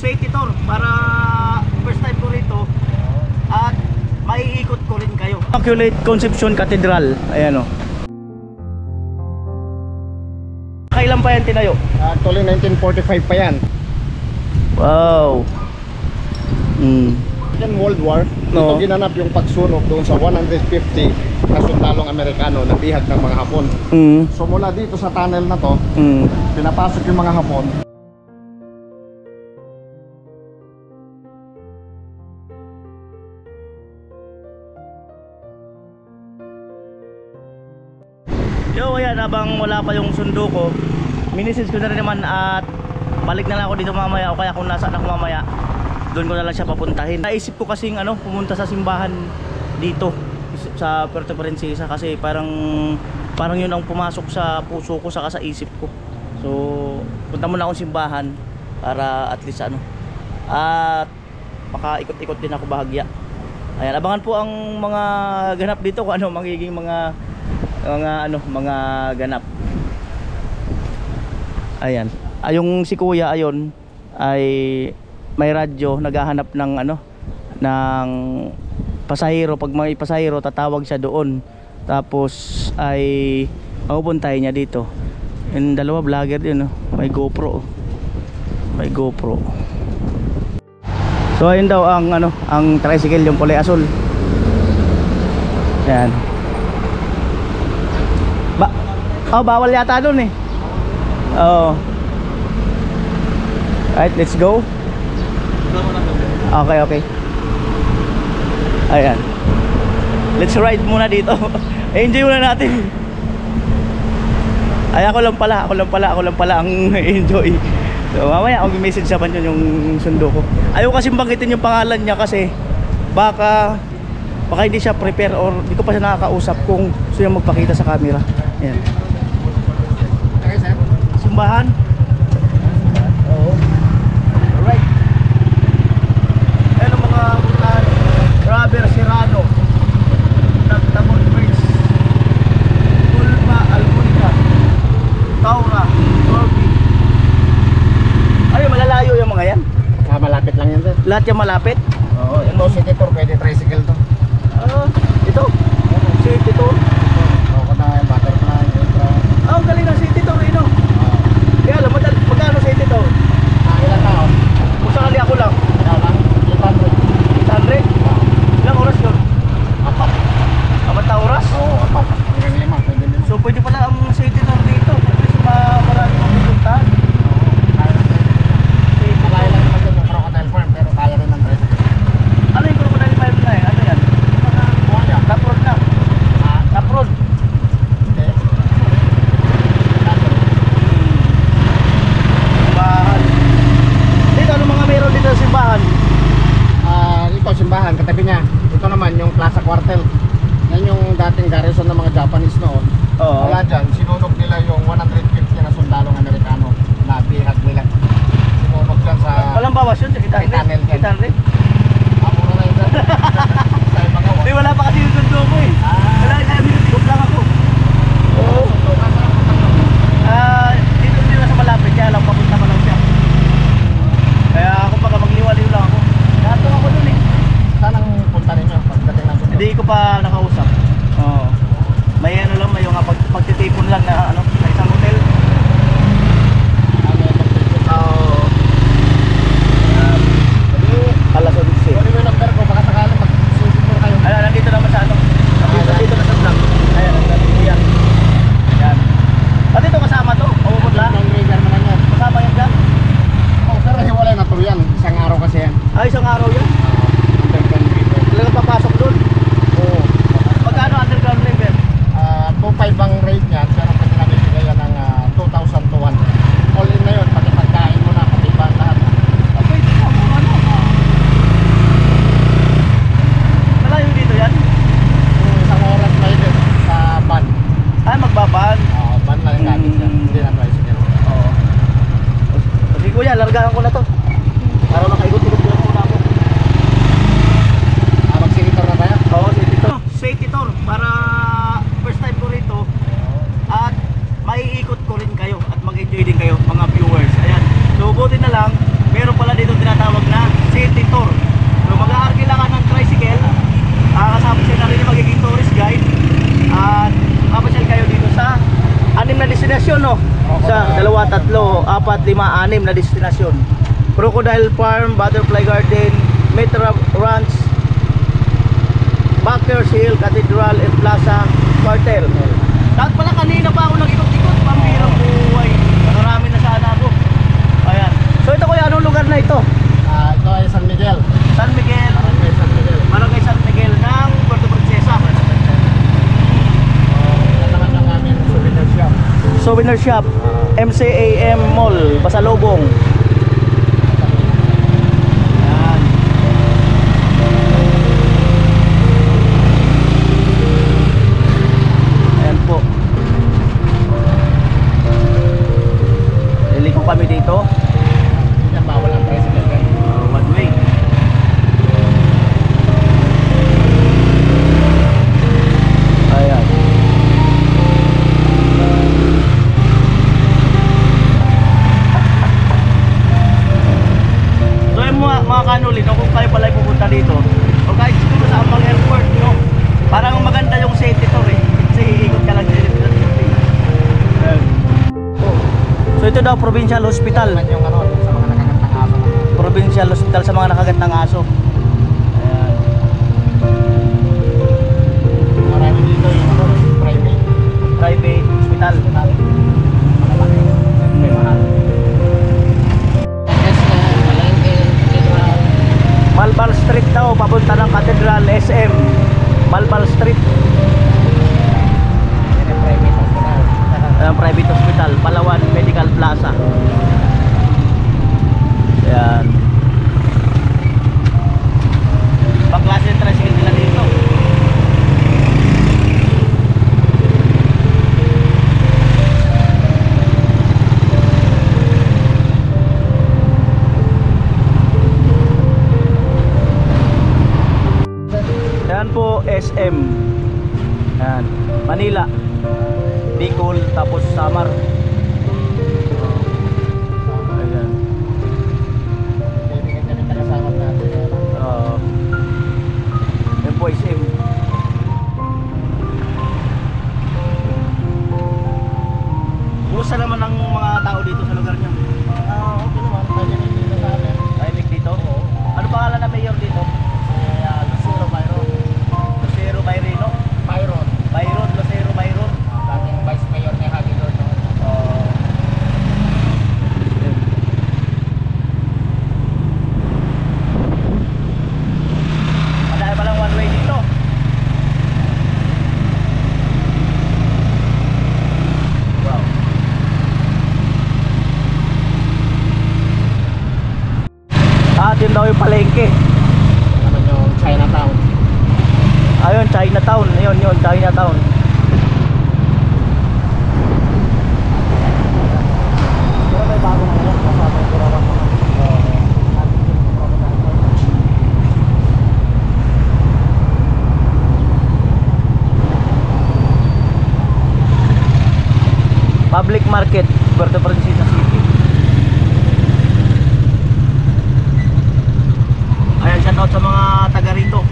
safety tour para first time ko rito at maiikot ko rin kayo. Immaculate Conception Cathedral, ayan o. Kailan pa yan tinayo? Actually 1945 pa yan. Wow. In World War, No. ito ginanap yung pagsunog doon sa 150 na sundalong Amerikano na bihag ng mga Hapon. So mula dito sa tunnel na to, pinapasok yung mga Hapon. Yo, ayan, habang wala pa yung sundo ko, minisis ko na rin naman at balik na lang ako dito mamaya, o kaya kung nasaan ako mamaya, doon ko na lang siya papuntahin. Naisip ko kasing pumunta sa simbahan dito sa Puerto Princesa kasi parang yun ang pumasok sa puso ko saka sa isip ko. So punta muna akong simbahan para at least at makaikot-ikot din ako bahagya. Ayan, abangan po ang mga ganap dito kung ano magiging mga ganap. Ayan. Yung si Kuya ayon ay may radyo, naghahanap ng ng pasahero. Pag may pasahero, tatawag siya doon. Tapos ay mapupuntahin niya dito. Yung dalawa vlogger din, may GoPro. May GoPro. So ayun daw ang tricycle, yung kulay asul. Ayan. Bawal yata doon eh. Oh. Alright, let's go. Okay. Ayan. Let's ride muna dito. Enjoy muna natin. Ay, ako lang pala ang enjoy. So, mamaya mag-message sa kanya yung sundo ko. Ayaw kasi banggitin yung pangalan niya kasi baka hindi siya prepare or hindi ko pa siya nakakausap kung gusto niya magpakita sa camera. Ayan. Simbahan. Alright. Ayan ang mga Robert Serrano, Nagtamon Bridge, Tulma, Albunica, Taura, Corby. Ay, malalayo yung mga yan? Malapit lang yan, sir. Lahat yung malapit? Oo, ito city tour, pwede tricycle to. Ito? City tour? Butterfly, Ang galing ng city tour, kaya alam, magkano city tour? ilan tao? Kung sakali ako lang, Kaya lang, 800. 800? Ilang oras yun? 4 na oras? Oo, 4. Hanggang 5, pwede nila. So pwede pala ang city tour dito. At least marami mong pupuntahan. Kaya lang naman yung crocodile farm, pero kaya rin ng tricycle. Ano yung crocodile farm na eh? Ano yan? Taprod na. Taprod. Simbahan. Dito, ano mga meron dito sa simbahan? Ito, simbahan, katabi niya. Ito naman, yung Plaza Cuartel. Yan yung dating garrison ng mga Japanese noon. Oo. Wala dyan, sinunog nila yung 150 na sundalong Amerikano na bihag nila. Sinunog dyan sa... Walang bawas yun? 800? 800? Mura na yun dyan. Sa mga Di, wala pa kasi yung sundo ko eh. Wala, 5 minutes lang ako. Oo. Dito din na sa malapit, kaya lang papunta ko lang siya. Kaya kumbaga magliwaliw lang ako. Dato ako dun eh. Saan ang punta ninyo pagdating ng sundo? Hindi ko pa nakausap. Oo. May lang, may yung pagtitipon lang na sa isang hotel. tatlo, apat, lima, anim na destinasyon. Crocodile Farm, Butterfly Garden, Metra Ranch, Backers Hill, Cathedral, and Plaza, Quartel. Dapat pala kanina pa ako nag-ikot-ikot, pambirang buhay. Marami na sana ako. Ayan. So ito kuya, anong lugar na ito? Ito ay San Miguel. San Miguel. Barangay San Miguel. Barangay San Miguel ng Puerto Princesa. Ito naman ang aming souvenir shop. Souvenir Shop, MCAM Mall, Pasalubong. Ayan. Ayan po. Liliko kami dito. Yan, bawal ang president. One way. Ayan. So yung mga kanulin, kung kayo pala ay pupunta dito, o kahit siguro sa Amang Airport, no? Parang maganda yung city tour eh. Kasi iikot ka lang dito. Ayan. So ito daw, Provincial Hospital. Yan yung ano, sa mga nakakatang aso. Provincial Hospital sa mga nakagat ng aso. Ayan. Marami dito yung ano, private. Private hospital. Malalaki. May mahal. Malbal Street daw, papunta ng Cathedral, SM. Malbal Street. Yan yung private hospital. Ayan, private hospital, Palawan Medical Plaza. Ayan. Pang-klase yung tricycle nila dito. Ayan po, SM. Ayan, Manila, Bicol, tapos Samar. Ayan. Bibigyan kami tagasawat natin. Ayan po, SM. Kumusta naman ang mga tao dito sa lugar niyo? Okay naman. Pwede rin dito sa amin. Tahimik dito? Ano pangalan na mayor dito? Lucero Byron. Lucero Bayrino? Byron. Byron, Lucero Byron. Dating vice mayor ni Hagi doon. Madami palang one way dito. Wow. At yun daw yung palengke. Naman yung Chinatown. Ayun, Chinatown. Yun, Chinatown. Pero may bago na ngayon. Kasama yung Burawan naman. Public Market, Puerto Princesa City. Ayan, shoutout sa mga taga rito,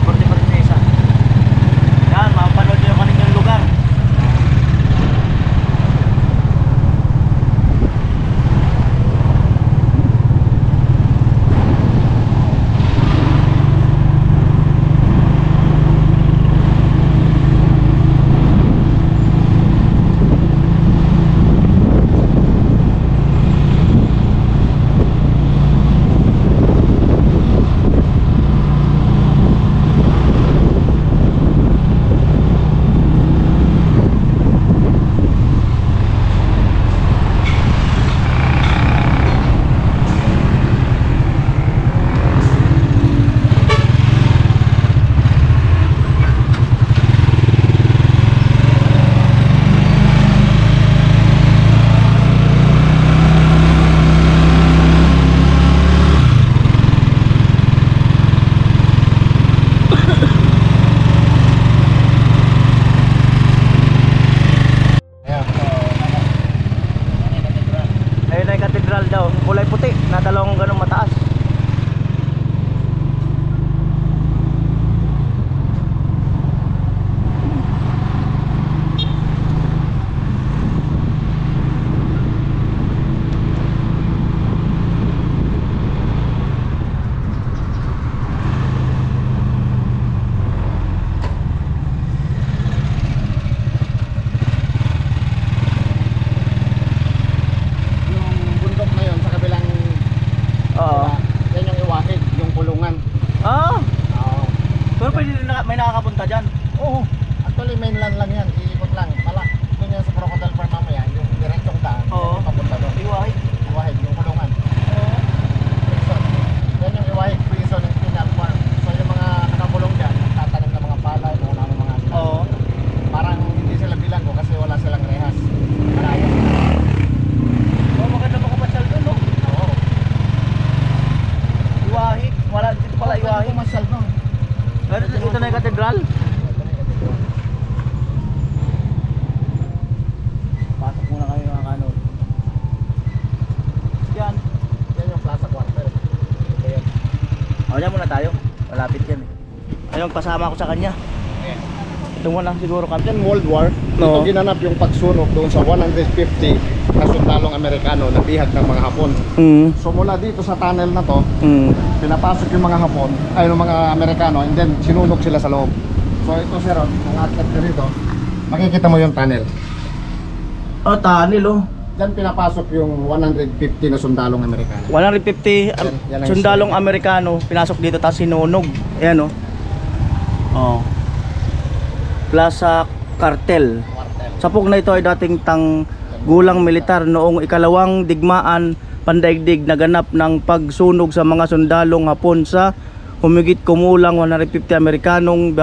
Puerto Princesa. Yan, mapapanood nyo yung kanina pwede may nakakapunta dyan. Oo. Actually, mainland lang yan. Iikot lang. Doon yan sa Crocodile Farm mamaya. Yung diretsong daan. Oo. Yan yung papunta doon. Iwahig. Iwahig, yung kulungan. Prison. Yan yung Iwahig Prison and Penal Farm. So yung mga nakakulong dyan, nagtatanim ng mga palay, kung ano mga Oo. parang hindi sila bilanggo kasi wala silang rehas. Malayo. Oh, maganda makapasyal doon, no? Oo. Iwahig. Wala dito pala Iwahig. Masyal doon. Ito na yung katedral. Pasok muna kami mga kanod. Yan. Yan yung Plaza Quarter. Ito yan. O, dyan muna tayo. Malapit yan eh. Ayun, pasama ko sa kanya. Ito muna siguro kami. Yan World War. No. Ito ginanap yung pagsunog doon sa 150 na sundalong Amerikano na bihag ng mga Hapon. So mula dito sa tunnel na to, pinapasok yung mga Hapon, ay yung mga Amerikano, and then sinunog sila sa loob. So ito sir, ang atat ka rito, makikita mo yung tunnel. Oh, tunnel oh. Diyan pinapasok yung 150 na sundalong Amerikano. 150 Yan ang sundalong Amerikano pinasok dito tapos sinunog. Ayan oh. Oh. Plaza Cartel. Sapog na ito ay dating gulang militar noong ikalawang digmaan pandaigdig naganap ng pagsunog sa mga sundalong Hapon sa humigit kumulang 150 Amerikanong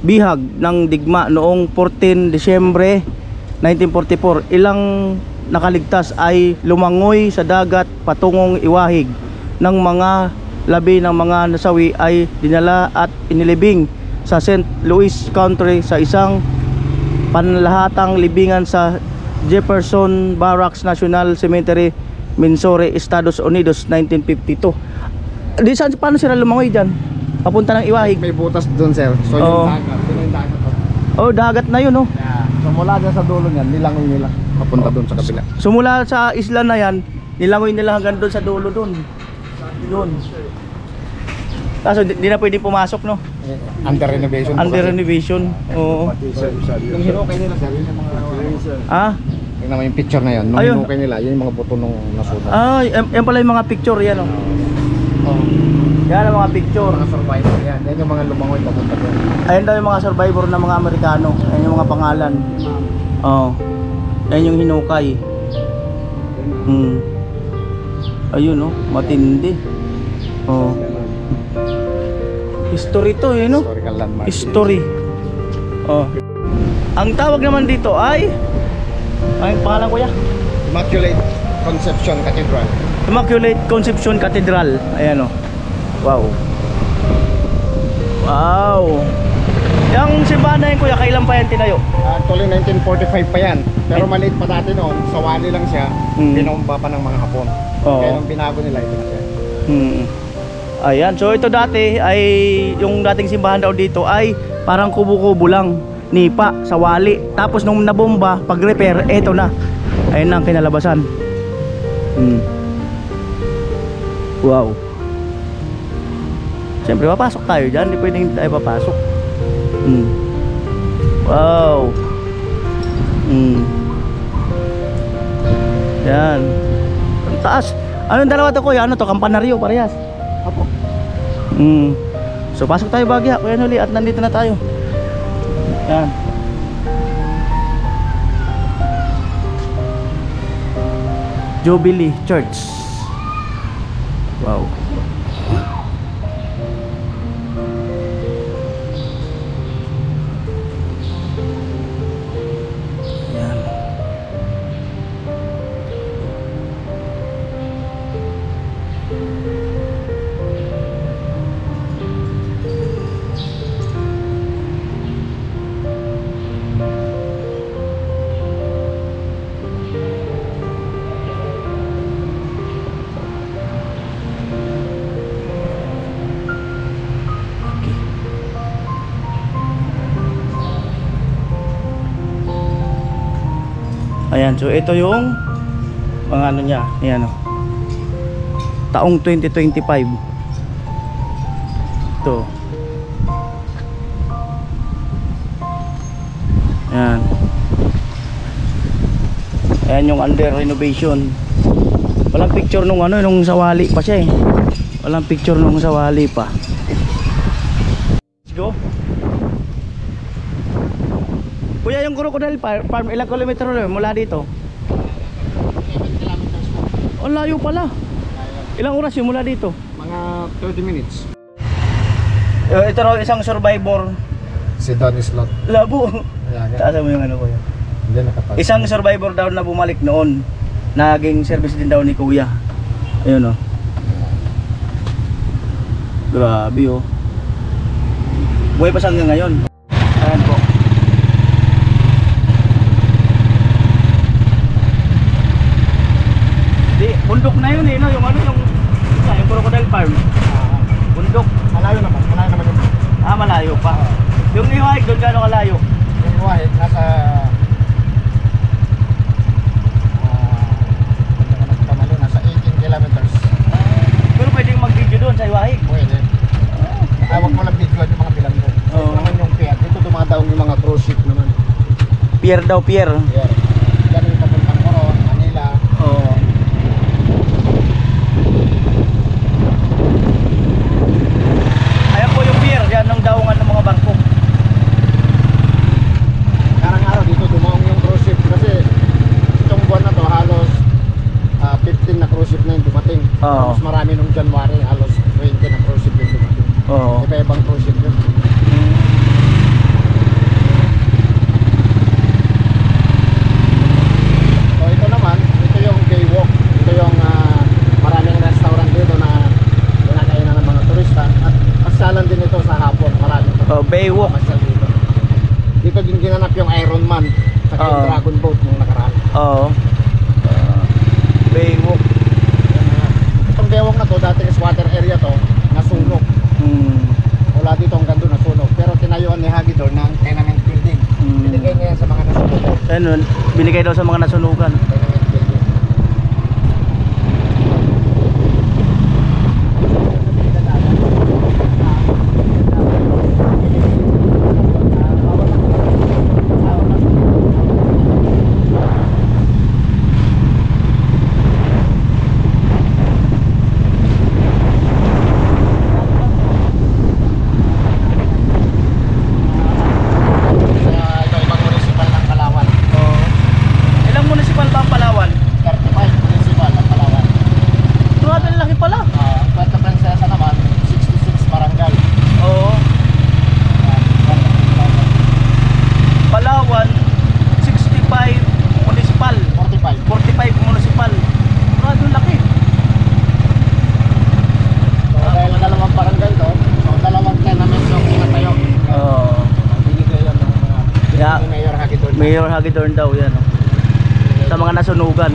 bihag ng digma noong 14 Disyembre 1944. Ilang nakaligtas ay lumangoy sa dagat patungong Iwahig. Ng mga labi ng mga nasawi ay dinala at inilibing sa St. Louis County sa isang panlahatang libingan sa Jefferson Barracks National Cemetery, Missouri, Estados Unidos, 1952. Di saan, paano sila lumangoy dyan? Papunta ng Iwahig. May butas doon sir. So Oo. yung dagat, yun yung dagat. Oh, dagat na yun oh. Yeah. So mula dyan sa dulo niyan, nilangoy nila. Papunta doon sa kabila. So mula sa isla na yan, nilangoy nila hanggang doon sa dulo doon. Doon. Kaso di na pwede pumasok no? Under renovation. Under renovation. Oo. Yung hinukay nila sir, yun yung mga... Ah? Tingnan mo yung picture na yun. Nung Ayun. hinukay nila, yun yung mga buto nung nasunog. Ah, yan pala yung mga picture yan oh. Oh. Yan ang mga picture. Mga survivor yan. Yan yung mga lumangoy papunta doon. Ayan daw yung mga survivor ng mga Amerikano. Ayan yung mga pangalan. Oh. Ayan yung hinukay. Ayun oh, matindi. Oh. History to eh no? Historical landmark. History. Oh. Ang tawag naman dito ay ang pangalan kuya? Immaculate Conception Cathedral. Immaculate Conception Cathedral. Ayan oh. Wow. Wow. Yung simbahan na yun kuya, kailan pa yan tinayo? Actually 1945 pa yan. Pero maliit pa dati noon, sawali lang siya. Binomba pa ng mga Hapon. Oo. Kaya nung binago nila ito na siya. Ayan, so ito dati ay yung dating simbahan daw dito ay parang kubo-kubo lang, nipa, sawali. Tapos nung nabomba, pag-repair, eto na. Ayun na ang kinalabasan. Wow. Siyempre papasok tayo dyan, hindi pwedeng hindi tayo papasok. Wow. Yan. Ang taas. Anong dalawa to kuya? Ano to? Kampanaryo, parehas. Apo. So pasok tayo Bagya, Kuya Noli, at nandito na tayo. Yan. Jubilee Church. Wow. Yan. Ayan, so ito yung mga ano niya, ayan o. Taong 2025. Ito. Ayan. Ayan yung under renovation. Walang picture nung ano, nung sawali pa siya eh. Walang picture nung sawali pa. Let's oh. Kuya, yung Crocodile Farm, ilang kilometro na yun mula dito? 7 kilometers po. Oh, layo pala. Ilang oras yun mula dito? Mga 30 minutes. Ito raw isang survivor. Si Donnie Slot. Labo. Ayan, Taasan mo yung ano, kuya. hindi nakapag. Isang survivor daw na bumalik noon. Naging service din daw ni kuya. Ayun, oh. Grabe, oh. Buhay pa siya hanggang ngayon. Ayan po. Di, bundok na yun eh, no? Yung ano, yung Crocodile Farm. Bundok. Malayo naman yun. Ah, malayo pa. Yung iwahig doon, gano'ng kalayo? Yung iwahig, nasa... nasa 18 kilometers. Pero pwedeng mag-video doon sa iwahig. Pwede. Huwag mo lang video at yung mga bilang doon. Oo. Ito naman yung pier. Dito dumadaong yung mga cruise ship naman. Pier daw, pier. Pier. Ganun papuntang Coron, Manila. Oo. Ayan po yung pier, yan ang daungan ng mga barko. Karang araw dito dumaong yung cruise ship kasi itong buwan na to halos 15 na cruise ship na yung dumating. Oo. Tapos marami nung January halos 20 na cruise ship yung dumating. Oo. Iba-ibang cruise ship yun. So ito naman, ito yung Baywalk. Ito yung maraming restaurant dito na kinakainan ng mga turista. At pasyalan din ito sa hapon. Maraming Oh, Baywalk. pasyal dito. Dito din ginanap yung Iron Man at yung Oo. Dragon Boat nung nakaraan. Oo. Baywalk. Itong Baywalk na to, dati is water area to, nasunog. Wala dito hanggang doon nasunog. Pero tinayuan ni Hagidor ng tenement building. Binigay niya yan sa mga nasunog. Ayun, binigay daw sa mga nasunugan. Tenement building. Kaya ito ibang municipal ng Palawan. Ilang municipal ba ang Palawan? 35 municipal ng Palawan. Grabe, laki pala. Puerto Princesa naman, 66 barangay. Oo. Palawan, 65 municipal. 45. 45 municipal. Grabe, laki. So dahil dalawang barangay to, so dalawang tenement yung pinatayo. Oo. Binigay yan ng mga Yeah. ni Mayor Hagidor. Mayor Hagedorn daw yan, oh. Sa mga nasunugan.